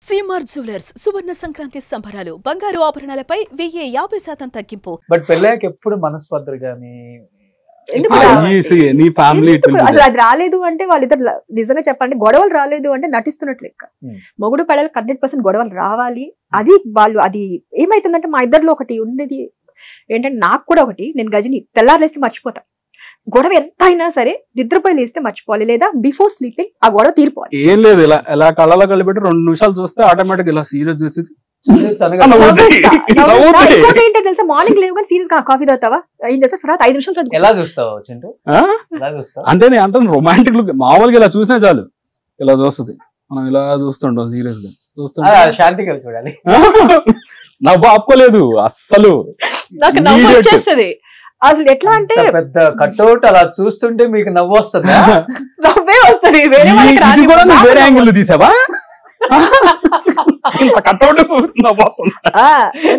CMR jewellers సువర్ణ సంక్రాంతి సంబరాలు బంగారు ఆభరణాలపై 1050% తగ్గింపు. బట్ పెళ్ళాక ఎప్పుడు మనస్పర్ధలు గానీ నీ ఫ్యామిలీ అసలు అది రాలేదు అంటే వాళ్ళిద్దరు నిజంగా చెప్పండి గొడవలు రాలేదు అంటే నటిస్తున్నట్లు లెక్క. మొగుడు పెళ్ళకి 100% గొడవలు రావాలి. అది వాళ్ళు అది ఏమైతుందంటే మా ఇద్దరిలో ఒకటి ఉండేది ఏంటంటే నాకు కూడా ఒకటి నేను గజని తెల్లారులేస్తే మర్చిపోతా. గొడవ ఎంత అయినా సరే నిద్రపోయి లేస్తే మర్చిపోవాలి లేదా బిఫోర్ స్లీపింగ్ ఆ గొడవ తీరిపోవాలి. ఏం లేదు ఇలా కళ్ళలో కలిపెట్టి 2 నిమిషాలు చూస్తే ఆటోమేటిక్ ఇలా సీరియస్ చేసి ఏంటో తెలుసా మార్నింగ్ లేవు కానీ సీరియస్ గా కాఫీ తాగుతావా ఏం చేస్తా తర్వాత 5 నిమిషాలు ఎలా చూస్తావు చింటూ? అంటే నేను అంటే రొమాంటిక్ లుక్ మామూలుగా ఇలా చూసినా చాలు ఇలా చూస్తుంది. మనం ఇలా చూస్తుంటాం సీరియస్ గా శాంతిగా చూడాలి. నవ్వు ఆపుకోలేదు అస్సలు. నాకు నవ్వు వచ్చేస్తుంది. అసలు ఎట్లా అంటే పెద్ద కట్అవుట్ అలా చూస్తుంటే మీకు నవ్వు వస్తుంది. నవ్వే వస్తుంది. వేరే యాంగిల్ తీసావా?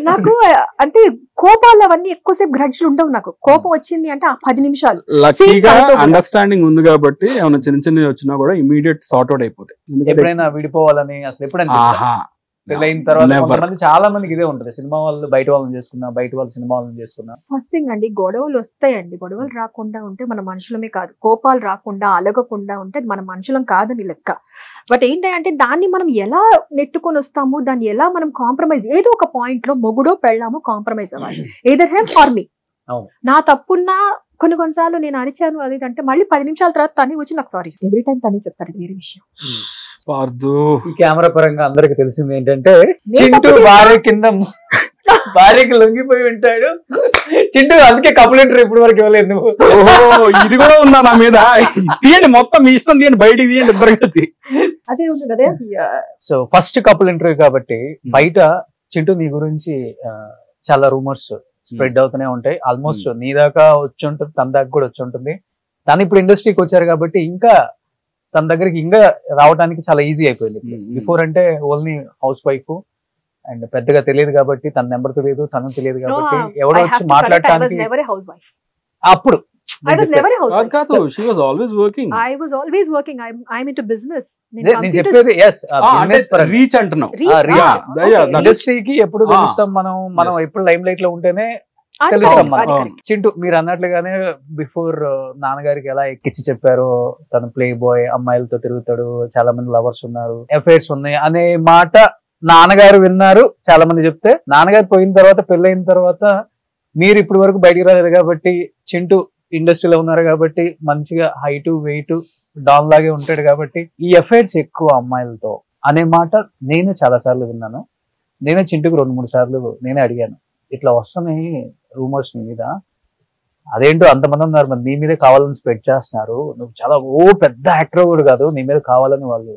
నాకు అంటే కోపాలు అవన్నీ ఎక్కువసేపు గ్రడ్జ్లు ఉండవు. నాకు కోపం వచ్చింది అంటే 10 నిమిషాలు. లక్కీగా అండర్స్టాండింగ్ ఉంది కాబట్టి ఏమైనా చిన్న చిన్న వచ్చినా కూడా ఇమీడియట్ సార్ట్ అవుట్ అయిపోతాయి. ఎప్పుడైనా విడిపోవాలని అసలు ఎప్పుడైనా పెళ్ళైన తర్వాత కొంతమంది చాలా మందికి ఇదే ఉంటుంది. సినిమా వాళ్ళు బయట వాళ్ళని చేసుకున్నా, బయట వాళ్ళు సినిమా వాళ్ళని చేసుకున్నా. ఫస్ట్ థింగ్ అండి గొడవలు వస్తాయండి. గొడవలు రాకుండా ఉంటే మన మనుషులమే కాదు. కోపాలు రాకుండా అలగకుండా ఉంటే మన మనుషులం కాదని లెక్క. బట్ ఏంటంటే దాన్ని మనం ఎలా నెట్టుకొని వస్తాము, దాన్ని ఎలా మనం కాంప్రమైజ్ ఏదో ఒక పాయింట్ లో మొగుడో పెళ్ళామో కాంప్రమైజ్ అవ్వాలి. Either him for me. నా తప్పున్నా కొన్నిసార్లు నేను అరిచాను అది అంటే మళ్ళీ 10 నిమిషాల తర్వాత తని వచ్చి నాకు సారీ ఎవ్రీ టైం తని చెప్తారు. వేరే విషయం ఈ కెమెరా పరంగా అందరికి తెలిసింది ఏంటంటే చింటూ భార్యకి లొంగిపోయి ఉంటాడు. చింటూ అందుకే కపుల్ ఇప్పుడు వరకు ఇవ్వలేదు నువ్వు. ఇది కూడా ఉందా నా మీద? తీయండి మొత్తం మీ ఇష్టం తీయండి, బయటికి తీయండి ఇద్దరు కలిసి. అదే ఉంది కదా. సో ఫస్ట్ కపుల్ ఇంటర్వ్యూ కాబట్టి బయట చింటూ నీ గురించి చాలా రూమర్స్ స్ప్రెడ్ అవుతూనే ఉంటాయి. ఆల్మోస్ట్ నీ దాకా వచ్చి ఉంటుంది, తన దాకా కూడా వచ్చి ఉంటుంది. తను ఇప్పుడు ఇండస్ట్రీకి వచ్చారు కాబట్టి ఇంకా తన దగ్గరికి ఇంకా రావడానికి చాలా ఈజీ అయిపోయింది. బిఫోర్ అంటే ఓన్లీ హౌస్ వైఫ్ అండ్ పెద్దగా తెలియదు కాబట్టి తన నెంబర్ తెలియదు, తను తెలియదు కాబట్టి ఎవడో వచ్చి మాట్లాడటానికి అప్పుడు ఇండస్ట్రీకి ఎప్పుడు తెలుస్తాం మనం ఎప్పుడు లైమ్ లైట్ లో ఉంటేనే తెలుస్తాం మనం. చింటూ మీరు అన్నట్లుగానే బిఫోర్ నాన్నగారికి ఎలా ఎక్కించి చెప్పారో తను ప్లే బాయ్, అమ్మాయిలతో తిరుగుతాడు, చాలా మంది లవర్స్ ఉన్నారు, అఫైర్స్ ఉన్నాయి అనే మాట నాన్నగారు విన్నారు. చాలా మంది చెప్తే నాన్నగారు పోయిన తర్వాత పెళ్ళైన తర్వాత మీరు ఇప్పటి వరకు బయటికి రాలేదు కాబట్టి చింటూ ఇండస్ట్రీలో ఉన్నారు కాబట్టి మంచిగా హైట్ వెయిట్ డాన్ లాగే ఉంటాడు కాబట్టి ఈ అఫైర్స్ ఎక్కువ అమ్మాయిలతో అనే మాట నేను చాలా సార్లు విన్నాను. నేనే చింటూకి 2-3 సార్లు నేనే అడిగాను, ఇట్లా వస్తున్నాయి రూమర్స్ నీ మీద, అదేంటో అంతమంది ఉన్నారు మరి నీ మీదే కావాలని స్ప్రెడ్ చేస్తున్నారు, నువ్వు చాలా పెద్ద యాక్టర్ కూడా కాదు, నీ మీద కావాలని వాళ్ళు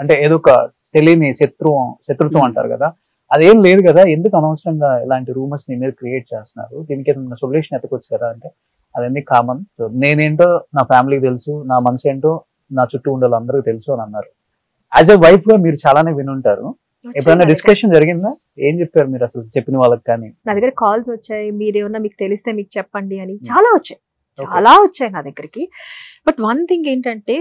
అంటే ఏదో ఒక తెలియని శత్రుత్వం అంటారు కదా, అదేం లేదు కదా, ఎందుకు అనవసరంగా ఇలాంటి రూమర్స్ నీ మీద క్రియేట్ చేస్తున్నారు, దీనికి ఏదైనా సొల్యూషన్ ఎత్తుకోవచ్చు కదా అంటే అదన్నీ కామన్, నేనేంటో నా ఫ్యామిలీకి తెలుసు, నా మనసు ఏంటో నా చుట్టూ ఉండే అందరికీ తెలుసు అని అన్నారు. యాజ్ ఎ వైఫ్ గా మీరు చాలానే వినుంటారు, ఎప్పుడైనా డిస్కషన్ జరిగిందా? ఏం చెప్పారు మీరు అసలు చెప్పిన వాళ్ళకి? కానీ నా దగ్గర కాల్స్ వచ్చాయి, మీరేమన్నా మీకు తెలిస్తే మీకు చెప్పండి అని చాలా వచ్చాయి నా దగ్గరికి. బట్ వన్ థింగ్ ఏంటంటే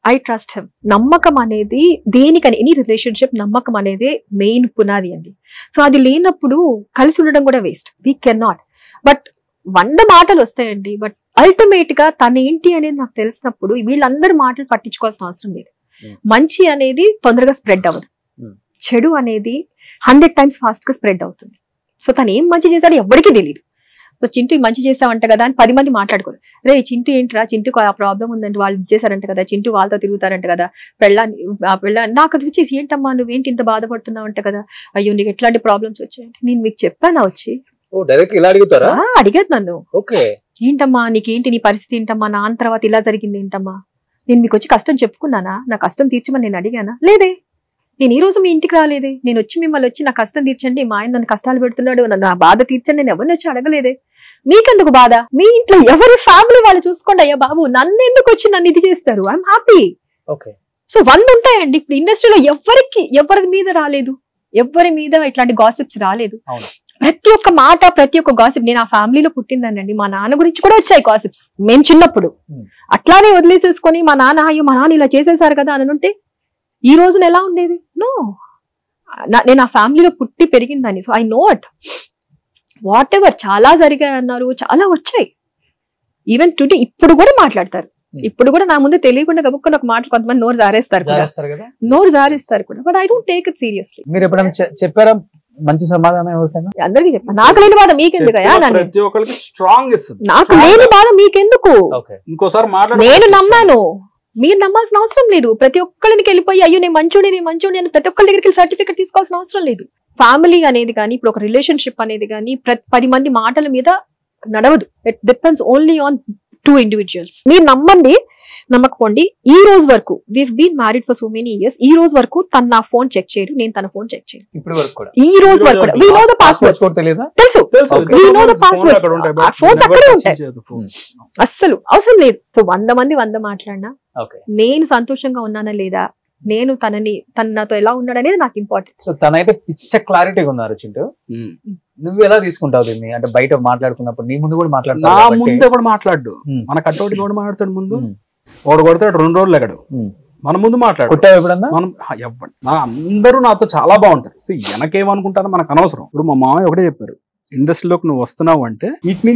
ఐ ట్రస్ట్ హిమ్. నమ్మకం అనేది దేనికని ఎనీ రిలేషన్షిప్ నమ్మకం అనేది మెయిన్ పునాది అండి. సో అది లేనప్పుడు కలిసి ఉండడం కూడా waste. We can not. But 100 మాటలు వస్తాయండి, బట్ అల్టిమేట్ గా తన ఏంటి అనేది నాకు తెలిసినప్పుడు వీళ్ళందరి మాటలు పట్టించుకోవాల్సిన అవసరం లేదు. మంచి అనేది తొందరగా స్ప్రెడ్ అవ్వదు, చెడు అనేది 100 times ఫాస్ట్ గా స్ప్రెడ్ అవుతుంది. సో తను ఏం మంచి చేశాడో ఎవరికీ తెలియదు. సో చింటూ మంచి చేసావంట కదా అని 10 మంది మాట్లాడుకోరు. రే చింటూ ఏంట్రా, చింటూకు ఆ ప్రాబ్లం ఉందంటే వాళ్ళు చేశారంట కదా, చింటూ వాళ్ళతో తిరుగుతారంట కదా, పెళ్ళాన్ని నాకు అది వచ్చేసి ఏంటమ్మా నువ్వేంటి ఇంత బాధపడుతున్నావు అంట కదా, అయ్యో నీకు ఎట్లాంటి ప్రాబ్లమ్స్ వచ్చాయంటే నేను మీకు చెప్పాను వచ్చి అడిగారు నన్ను, ఏంటమ్మా నీకేంటి నీ పరిస్థితి ఏంటమ్మా, నాన్న తర్వాత ఇలా జరిగింది ఏంటమ్మా, నేను మీకు వచ్చి కష్టం చెప్పుకున్నానా, నా కష్టం తీర్చమని నేను అడిగానా? లేదే. నేను ఈ రోజు మీ ఇంటికి రాలేదే, నేను వచ్చి మిమ్మల్ని వచ్చి నా కష్టం తీర్చండి, మా ఆయన నన్ను కష్టాలు పెడుతున్నాడు, నా బాధ తీర్చండి నేను ఎవరిని వచ్చి అడగలేదే. మీకెందుకు బాధ, మీ ఇంట్లో ఎవరి ఫ్యామిలీ వాళ్ళు చూసుకోండి అయ్యా బాబు, నన్ను ఎందుకు వచ్చి నన్ను ఇది చేస్తారు, ఐఎమ్ హ్యాపీ. సో 100 ఉంటాయండి ఇప్పుడు ఇండస్ట్రీలో, ఎవరి మీద రాలేదు, ఎవరి మీద ఇట్లాంటి గాసిప్స్ రాలేదు. ప్రతి ఒక్క మాట, ప్రతి ఒక్క గాసిప్, నేను ఆ ఫ్యామిలీలో పుట్టిందానండి, మా నాన్న గురించి కూడా వచ్చాయి గాసిప్స్ మేము చిన్నప్పుడు. అట్లానే వదిలేసేసుకొని మా నాన్న అయ్యో మా నాన్న ఇలా చేసేసారు కదా అని ఉంటే ఈ రోజున ఎలా ఉండేది? నో, నేను ఆ ఫ్యామిలీలో పుట్టి పెరిగిందని. So I know it. What ever చాలా జరిగాయి అన్నారు, చాలా వచ్చాయి. ఈవెన్ టుడే ఇప్పుడు కూడా మాట్లాడతారు. ఇప్పుడు కూడా నా ముందు తెలియకుండా గబుక్కుని ఒక మాట కొంతమంది నోరు జారేస్తారు కూడా. But I don't take it seriously. మీరు ఎప్పుడైనా చెప్పారా మంచి సమాధానం ఎవరికైనా? అందరికీ చెప్పాను. నాకు లేని బాధ మీకెందుకయ్యా? ప్రతి ఒక్కరికి స్ట్రాంగ్ ఇస్తుంది. నాకు లేని బాధ మీకెందుకు? ఇంకోసారి నేను నమ్మాను, మీరు నమ్మాల్సిన అవసరం లేదు. ప్రతి ఒక్కరికి వెళ్ళిపోయి అయ్యో నేను మంచోడి అని ప్రతి ఒక్కరి దగ్గరికి సర్టిఫికెట్ తీసుకోవాల్సిన అవసరం లేదు. ఫ్యామిలీ అనేది కానీ, ఇప్పుడు ఒక రిలేషన్షిప్ అనేది కానీ 10 మంది మాటల మీద నడవదు. It depends only on 2 individuals. మీరు నమ్మండి నమ్మకపోండి, ఈ రోజు వరకు we've been married for so many years, ఈ రోజు వరకు తను నా ఫోన్ చెక్ చేయడు, నేను తన ఫోన్ చెక్ చేయను. ఇప్పుడు వరకు కూడా ఈ రోజు వరకు కూడా we know the passwords. తెలుసు we know the passwords. Phones అక్కడే ఉంటాయి, అస్సలు అవసరం లేదు. 100 మంది 100 మాట్లాడినా నేను సంతోషంగా ఉన్నానా లేదా, నేను తన నాతో ఎలా ఉన్నాడు అనేది నాకు ఇంపార్టెంట్. సో తనైతే పిచ్చ క్లారిటీగా ఉన్నారు చింటూ. నువ్వు ఎలా తీసుకుంటావు దీన్ని? అంటే బయట మాట్లాడుకున్నప్పుడు నీ ముందు కూడా మాట్లాడుతావు? నా ముందు ఎవడు మాట్లాడు, మన కట్టోటి కూడా మాట్లాడతాడు. ముందు వాడు కొడతాడు, 2 రోజులు ఎగడు, మన ముందు మాట్లాడు. మనం అందరూ నాతో చాలా బాగుంటారు. వెనకేమనుకుంటారో మనకు అనవసరం. ఇప్పుడు మా మామయ్య ఒకటే చెప్పారు, ఇండస్ట్రీలోకి నువ్వు వస్తున్నావు అంటే ఇటు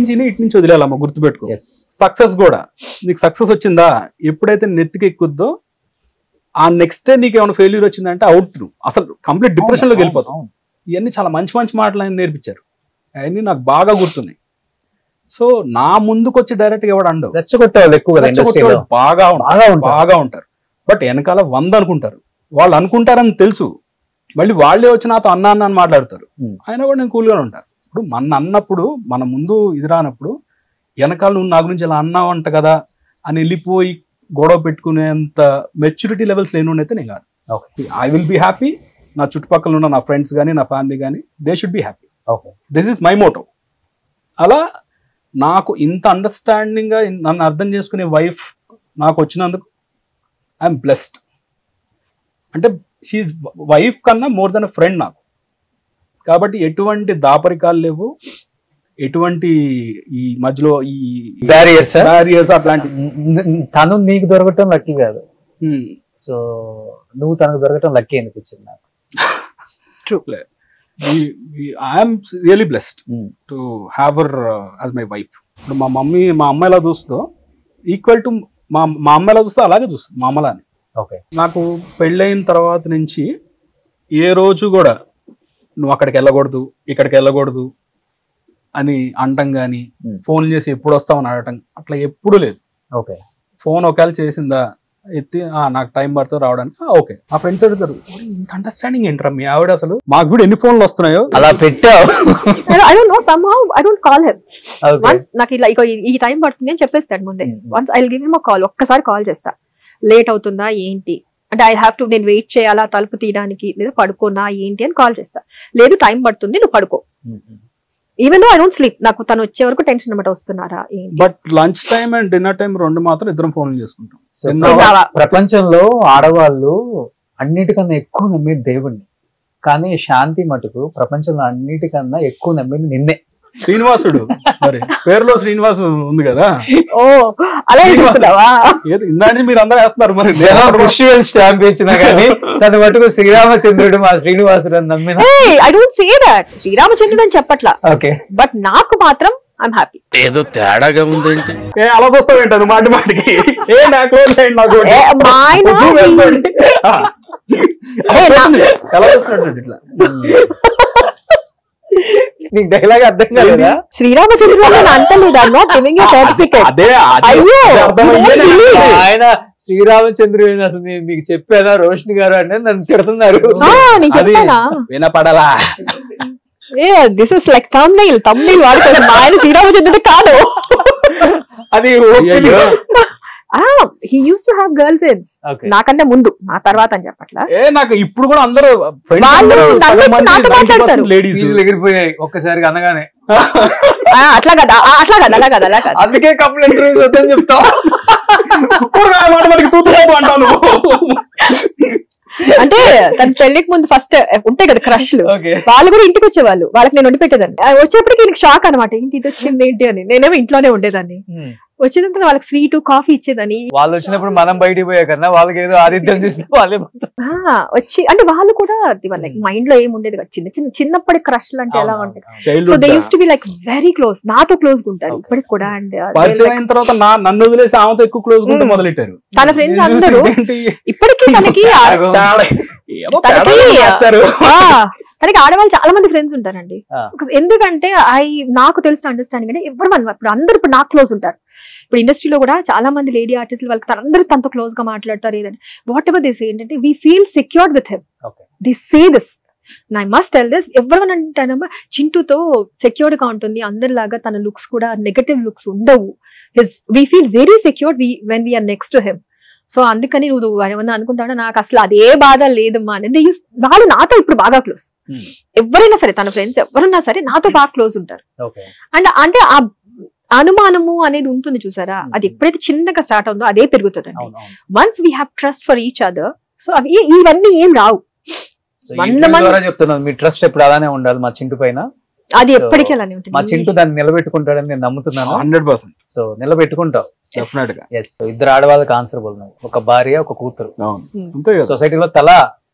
నుంచి వదిలేయాలమ్మా, గుర్తుపెట్టుకో. సక్సెస్ కూడా నీకు సక్సెస్ వచ్చిందా, ఎప్పుడైతే నెత్తికి ఎక్కుద్దో ఆ నెక్స్ట్ డే నీకు ఏమైనా ఫెయిల్యూర్ వచ్చిందంటే అవుట్, అసలు కంప్లీట్ డిప్రెషన్ లోకి వెళ్ళిపోతాం. ఇవన్నీ చాలా మంచి మంచి ఆయన నేర్పించారు, అవన్నీ నాకు బాగా గుర్తున్నాయి. సో నా ముందుకు వచ్చి డైరెక్ట్ గా ఎవడు అండవు, బాగా ఉంటారు. బట్ వెనకాల 100 అనుకుంటారు. వాళ్ళు అనుకుంటారని తెలుసు, మళ్ళీ వాళ్ళే వచ్చి నాతో అన్న అని మాట్లాడతారు. అయినా కూడా నేను కూల్గా ఉంటాను. ఇప్పుడు మన అన్నప్పుడు, మన ముందు ఇది రానప్పుడు వెనకాల నువ్వు నా గురించి ఇలా అన్నావు అంట కదా అని వెళ్ళిపోయి గొడవ పెట్టుకునేంత మెచ్యూరిటీ లెవెల్స్ లేనుండైతే నేను కాదు. I will be happy. నా చుట్టుపక్కల ఉన్న నా ఫ్రెండ్స్ కానీ నా ఫ్యామిలీ కానీ they should be happy. This is my Moto. అలా నాకు ఇంత అండర్స్టాండింగ్ గా నన్ను అర్థం చేసుకునే వైఫ్ నాకు వచ్చినందుకు ఐఎమ్ బ్లెస్డ్. అంటే షీఈ్ వైఫ్ కన్నా మోర్ దెన్ అ ఫ్రెండ్ నాకు. కాబట్టి ఎటువంటి దాపరికాలు లేవు, ఎటువంటి ఈ మధ్యలో ఈ బ్యారియర్స్ అట్లాంటి. తను నీకు దొరకటం లక్కీ కాదు, సో నువ్వు తనకు దొరకటం లక్కీ అనిపించింది నాకు. I'm really blessed to have her as my wife. ఇప్పుడు మా అమ్మ ఎలా చూస్తుందో ఈక్వల్ టు మా అమ్మ ఎలా చూస్తో అలాగే చూస్తుంది మా అమ్మలాని. నాకు పెళ్ళైన తర్వాత నుంచి ఏ రోజు కూడా నువ్వు అక్కడికి వెళ్ళకూడదు, ఇక్కడికి వెళ్ళకూడదు అని అంటం కానీ, ఫోన్ చేసి ఎప్పుడు వస్తామని అడగటం అట్లా ఎప్పుడు లేదు. ఫోన్ ఒకవేళ చేసిందా ఎత్తి నాకు టైం పడుతుంది రావడానికి, ఓకే. ఆ ఫ్రెండ్స్ అడుగుతారు, ఇంత అండర్స్టాండింగ్ ఏంట్రా మీ ఆవిడ, అసలు మాకు కూడా ఎన్ని ఫోన్లు వస్తున్నాయో అలా పెట్టావు. నాకు ఇలా ఈ టైం పడుతుంది అని చెప్పేస్తాడు ముందే. Once I will give him a call, ఒక్కసారి కాల్ చేస్తా, లేట్ అవుతుందా ఏంటి అంటే ఐ హ్యావ్ టు, నేను వెయిట్ చేయాలా తలుపు తీయడానికి, లేదా పడుకోనా ఏంటి అని కాల్ చేస్తా. లేదు టైం పడుతుంది నువ్వు పడుకో. Even though I don't sleep, నాకు తను వచ్చే వరకు టెన్షన్ అనమాట, వస్తున్నారా ఏంటి. But lunch time and dinner time 2 మాత్రం ఇద్దరం ఫోన్లు చేసుకుంటాం. ప్రపంచంలో ఆడవాళ్ళు అన్నిటికన్నా ఎక్కువ నమ్మేది దేవుణ్ణి, కానీ శాంతి మటుకు ప్రపంచంలో అన్నిటికన్నా ఎక్కువ నమ్మేది నిన్నే. శ్రీనివాసుడు, మరి పేరులో శ్రీనివాసు ఉంది కదా. ఓ అలా ఇందాక మీరు అందరూ వేస్తున్నారు, మరి స్టాంప్ ఇచ్చినా కానీ తన మటుకు శ్రీరామచంద్రుడు మా శ్రీనివాసుడు అని నమ్మిన. ఐ డోంట్ సే దట్ శ్రీరామచంద్రుడు అని చెప్పట్లా, బట్ నాకు మాత్రం ఐఎమ్ హ్యాపీ. ఏదో తేడాగా ఉందండి. అలా చూస్తావేంటి అది మాటి మాటికి? ఎలా చూస్తున్నట్టు ఇట్లా నీకు డైలాగ్ అర్థం కాలేదా? శ్రీరామచంద్రుడు అంటలేదు, I am not giving U certificate. ఆయన శ్రీరామచంద్రుడు అసలు మీకు చెప్పానా రోషిని గారు అంటే నన్ను తిడుతున్నారు. వినపడలా? దిస్ ఇస్ లైక్ thumbnail వాడుకోండి. మా ఆయన శ్రీరామచంద్రుడు కాదు. అది he used to have girlfriends. నాకంటే ముందు, నా తర్వాత అని చెప్పట్లా. నాకు ఇప్పుడు కూడా అందరూ లేడీస్ ఎగిరిపోయాయి ఒక్కసారి అనగానే. అట్లా కదా అలా కదా అందుకే కంప్లైంట్ వద్దని చెప్తా. అంటే తన పెళ్లికి ముందు ఫస్ట్ ఉంటాయి కదా క్రష్లు, వాళ్ళు కూడా ఇంటికి వచ్చేవాళ్ళు, వాళ్ళకి నేను వండి పెట్టేదాన్ని. వచ్చేప్పటికి షాక్ అనమాట, ఏంటి ఇది వచ్చింది ఏంటి అని. నేనేమో ఇంట్లోనే ఉండేదాన్ని. వచ్చేదంతా వాళ్ళకి స్వీట్ కాఫీ ఇచ్చేదని. వాళ్ళు వచ్చినప్పుడు మనం బయటికి పోయా కన్నా వాళ్ళకి ఏదో ఆతిథ్యం చూస్తే వాళ్ళే వచ్చి అంటే వాళ్ళు కూడా లైక్ మైండ్ లో ఏమి ఉండేది కదా, చిన్నప్పటి క్రష్ అంటే ఎలా ఉంటాయి. So they use to be like very close, నాతో క్లోజ్ గా ఉంటారు ఇప్పటికి కూడా. అండ్ పరిచయం అయిన తర్వాత నన్ను వదిలేసి ఆమెతో ఎక్కువ క్లోజ్ గా మొదలెట్టారు తన ఫ్రెండ్స్ అందరూ. ఇప్పటికీ తనకి ఆడవాళ్ళు చాలా మంది ఫ్రెండ్స్ ఉంటారండి. ఎందుకంటే నాకు తెలిసిన అండర్స్టాండింగ్ అంటే ఇప్పుడు అందరూ ఇప్పుడు నాకు క్లోజ్ ఉంటారు. ఇప్పుడు ఇండస్ట్రీలో కూడా చాలా మంది లేడీ ఆర్టిస్టులు వాళ్ళకి అందరూ తనతో క్లోజ్ గా మాట్లాడతారు. ఏదంటే వాట్ ఎవర్ దిస్ ఏంటంటే we feel secured with him, the say this, I must tell this. ఎవరైనా అంటానమ్మా చింటూతో సెక్యూర్డ్ గా ఉంటుంది, అందరిలాగా తన లుక్స్ కూడా నెగటివ్ లుక్స్ ఉండవు. We feel very secured when we are next to him. So అందుకని నువ్వు ఏమన్నా అనుకుంటావు, నాకు అసలు అదే బాధ లేదమ్మా అనేది. వాళ్ళు నాతో ఇప్పుడు బాగా క్లోజ్. ఎవరైనా సరే తన ఫ్రెండ్స్ ఎవరైనా సరే నాతో బాగా క్లోజ్ ఉంటారు. అండ్ అంటే ఆ అనుమానము అనేది ఉంటుంది చూసారా, అది ఎప్పుడైతే చిన్నగా స్టార్ట్ అవుతుందో అదే పెరుగుతుందండి. Once we have trust for each other, so అవి ఇవన్నీ ఏం రావు. చెప్తున్నాను మీ ట్రస్ట్ ఎప్పుడు అలానే ఉండాలి మా చింటూ పైన. అది ఎప్పటికీ అలానే ఉంటుంది. మా చింటూ దాన్ని నిలబెట్టుకుంటాడని నేను నమ్ముతున్నాను. 100%. సో నిలబెట్టుకుంటావు డెఫినెట్ గా. ఇద్దరు ఆడవాళ్ళకి ఆన్సరబుల్, ఒక భార్య ఒక కూతురు. సొసైటీలో తల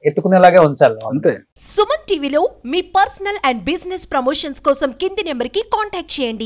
ఎత్తుకునేలాగే ఉంచాలి అంతే. సుమన్ టీవీలో మీ పర్సనల్ అండ్ బిజినెస్ ప్రమోషన్స్ కోసం కింది నెంబర్ కి కాంటాక్ట్ చేయండి.